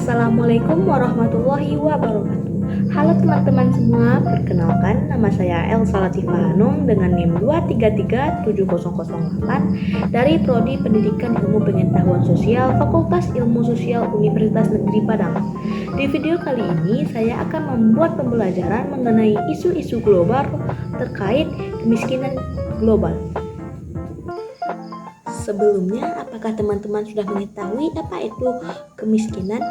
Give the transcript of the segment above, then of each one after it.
Assalamualaikum warahmatullahi wabarakatuh. Halo teman-teman semua, perkenalkan nama saya Elsa Latifah Hanum dengan NIM 2337008 dari Prodi Pendidikan Ilmu Pengetahuan Sosial Fakultas Ilmu Sosial Universitas Negeri Padang. Di video kali ini saya akan membuat pembelajaran mengenai isu-isu global terkait kemiskinan global. Sebelumnya, apakah teman-teman sudah mengetahui apa itu kemiskinan?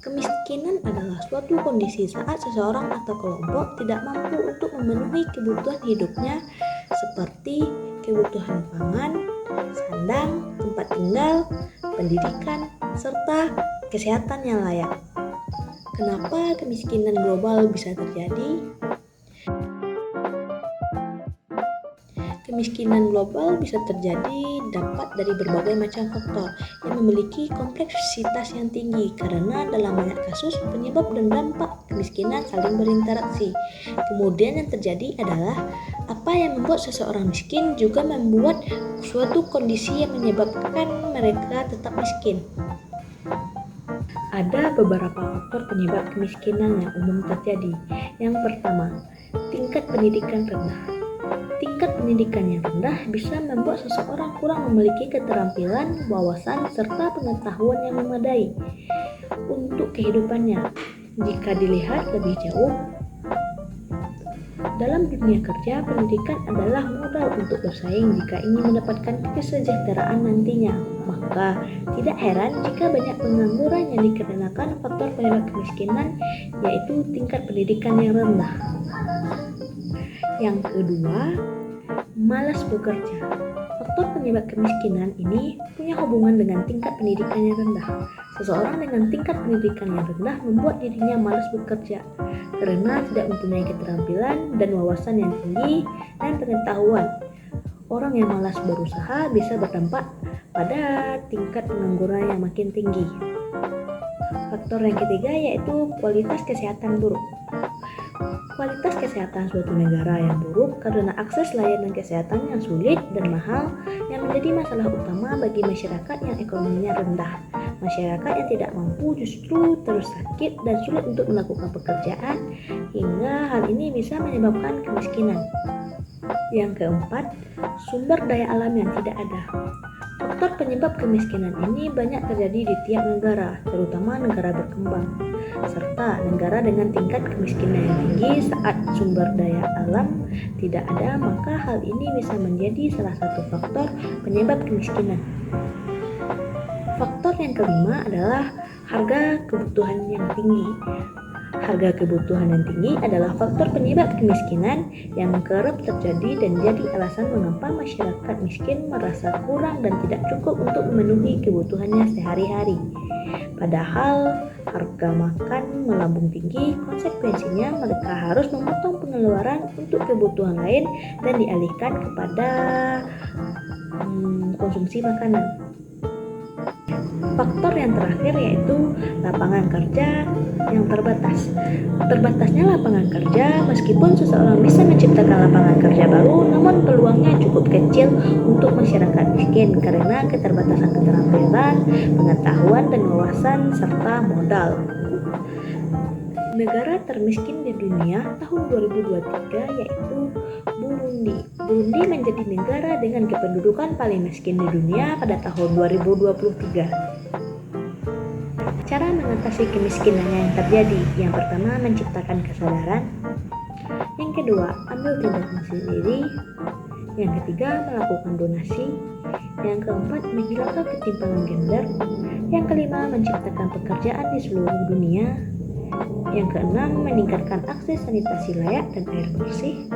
Kemiskinan adalah suatu kondisi saat seseorang atau kelompok tidak mampu untuk memenuhi kebutuhan hidupnya seperti kebutuhan pangan, sandang, tempat tinggal, pendidikan, serta kesehatan yang layak. Kenapa kemiskinan global bisa terjadi? Kemiskinan global bisa terjadi dapat dari berbagai macam faktor yang memiliki kompleksitas yang tinggi karena dalam banyak kasus penyebab dan dampak kemiskinan saling berinteraksi. Kemudian yang terjadi adalah apa yang membuat seseorang miskin juga membuat suatu kondisi yang menyebabkan mereka tetap miskin. Ada beberapa faktor penyebab kemiskinan yang umum terjadi. Yang pertama, tingkat pendidikan rendah. Tingkat pendidikan yang rendah bisa membuat seseorang kurang memiliki keterampilan, wawasan, serta pengetahuan yang memadai untuk kehidupannya. Jika dilihat lebih jauh, dalam dunia kerja, pendidikan adalah modal untuk bersaing jika ingin mendapatkan kesejahteraan nantinya. Maka, tidak heran jika banyak pengangguran yang dikarenakan faktor penyebab kemiskinan, yaitu tingkat pendidikan yang rendah. Yang kedua, malas bekerja. Faktor penyebab kemiskinan ini punya hubungan dengan tingkat pendidikan yang rendah. Seseorang dengan tingkat pendidikan yang rendah membuat dirinya malas bekerja karena tidak mempunyai keterampilan dan wawasan yang tinggi dan pengetahuan. Orang yang malas berusaha bisa berdampak pada tingkat pengangguran yang makin tinggi. Faktor yang ketiga yaitu kualitas kesehatan buruk. Kualitas kesehatan suatu negara yang buruk karena akses layanan kesehatan yang sulit dan mahal yang menjadi masalah utama bagi masyarakat yang ekonominya rendah. Masyarakat yang tidak mampu justru terus sakit dan sulit untuk melakukan pekerjaan hingga hal ini bisa menyebabkan kemiskinan. Yang keempat, sumber daya alam yang tidak ada. Faktor penyebab kemiskinan ini banyak terjadi di tiap negara, terutama negara berkembang, serta negara dengan tingkat kemiskinan yang tinggi. Saat sumber daya alam tidak ada, maka hal ini bisa menjadi salah satu faktor penyebab kemiskinan. Faktor yang kelima adalah harga kebutuhan yang tinggi. Harga kebutuhan yang tinggi adalah faktor penyebab kemiskinan yang kerap terjadi dan jadi alasan mengapa masyarakat miskin merasa kurang dan tidak cukup untuk memenuhi kebutuhannya sehari-hari. Padahal harga makan melambung tinggi, konsekuensinya mereka harus memotong pengeluaran untuk kebutuhan lain dan dialihkan kepada konsumsi makanan. Faktor yang terakhir yaitu lapangan kerja yang terbatas. Terbatasnya lapangan kerja, meskipun seseorang bisa menciptakan lapangan kerja baru, namun peluangnya cukup kecil untuk masyarakat miskin karena keterbatasan keterampilan, pengetahuan dan wawasan serta modal. Negara termiskin di dunia tahun 2023 yaitu Burundi. Burundi menjadi negara dengan kependudukan paling miskin di dunia pada tahun 2023. Cara mengatasi kemiskinan yang terjadi, yang pertama menciptakan kesadaran, yang kedua ambil tindakan sendiri, yang ketiga melakukan donasi, yang keempat menghilangkan ketimpangan gender, yang kelima menciptakan pekerjaan di seluruh dunia, yang keenam meningkatkan akses sanitasi layak dan air bersih,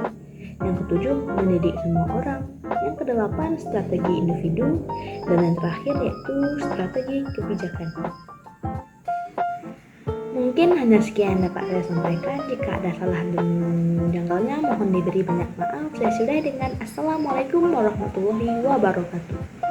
yang ketujuh mendidik semua orang, yang kedelapan strategi individu, dan yang terakhir yaitu strategi kebijakan. Mungkin hanya sekian dapat saya sampaikan. Jika ada salah dan janggalnya mohon diberi banyak maaf. Saya sudahi dengan Assalamualaikum warahmatullahi wabarakatuh.